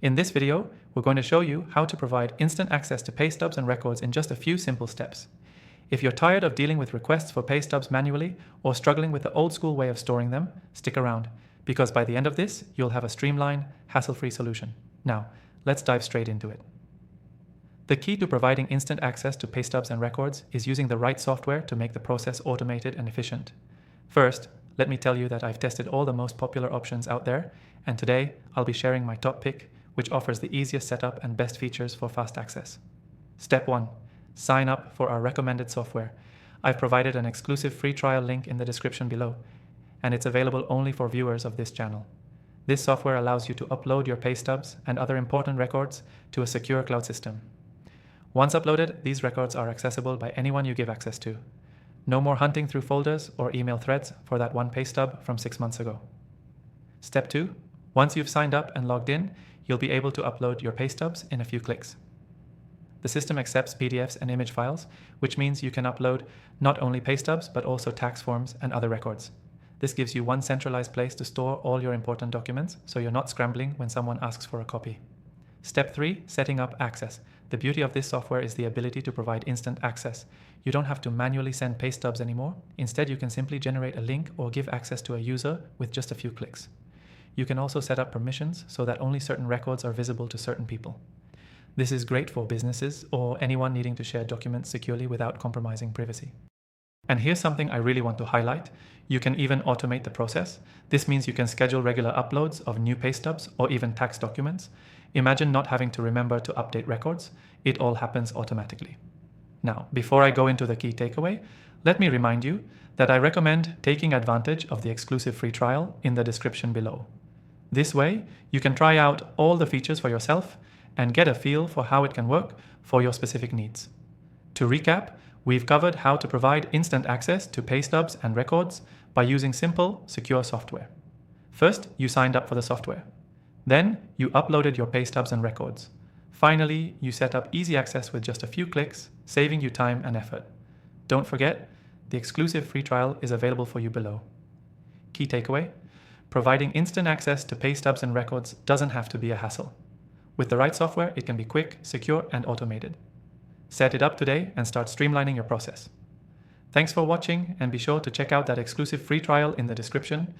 In this video, we're going to show you how to provide instant access to pay stubs and records in just a few simple steps. If you're tired of dealing with requests for pay stubs manually or struggling with the old school way of storing them, stick around, because by the end of this, you'll have a streamlined, hassle-free solution. Now, let's dive straight into it. The key to providing instant access to pay stubs and records is using the right software to make the process automated and efficient. First, let me tell you that I've tested all the most popular options out there, and today I'll be sharing my top pick, which offers the easiest setup and best features for fast access. Step 1. Sign up for our recommended software. I've provided an exclusive free trial link in the description below, and it's available only for viewers of this channel. This software allows you to upload your pay stubs and other important records to a secure cloud system. Once uploaded, these records are accessible by anyone you give access to. No more hunting through folders or email threads for that one pay stub from 6 months ago. Step 2. Once you've signed up and logged in, you'll be able to upload your pay stubs in a few clicks. The system accepts PDFs and image files, which means you can upload not only pay stubs, but also tax forms and other records. This gives you one centralized place to store all your important documents, so you're not scrambling when someone asks for a copy. Step 3. Setting up access. The beauty of this software is the ability to provide instant access. You don't have to manually send pay stubs anymore. Instead, you can simply generate a link or give access to a user with just a few clicks. You can also set up permissions so that only certain records are visible to certain people. This is great for businesses or anyone needing to share documents securely without compromising privacy. And here's something I really want to highlight. You can even automate the process. This means you can schedule regular uploads of new pay stubs or even tax documents. Imagine not having to remember to update records. It all happens automatically. Now, before I go into the key takeaway, let me remind you that I recommend taking advantage of the exclusive free trial in the description below. This way, you can try out all the features for yourself and get a feel for how it can work for your specific needs. To recap, we've covered how to provide instant access to pay stubs and records by using simple, secure software. First, you signed up for the software. Then, you uploaded your pay stubs and records. Finally, you set up easy access with just a few clicks, saving you time and effort. Don't forget, the exclusive free trial is available for you below. Key takeaway: providing instant access to pay stubs and records doesn't have to be a hassle. With the right software, it can be quick, secure, and automated. Set it up today and start streamlining your process. Thanks for watching, and be sure to check out that exclusive free trial in the description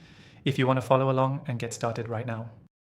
if you want to follow along and get started right now.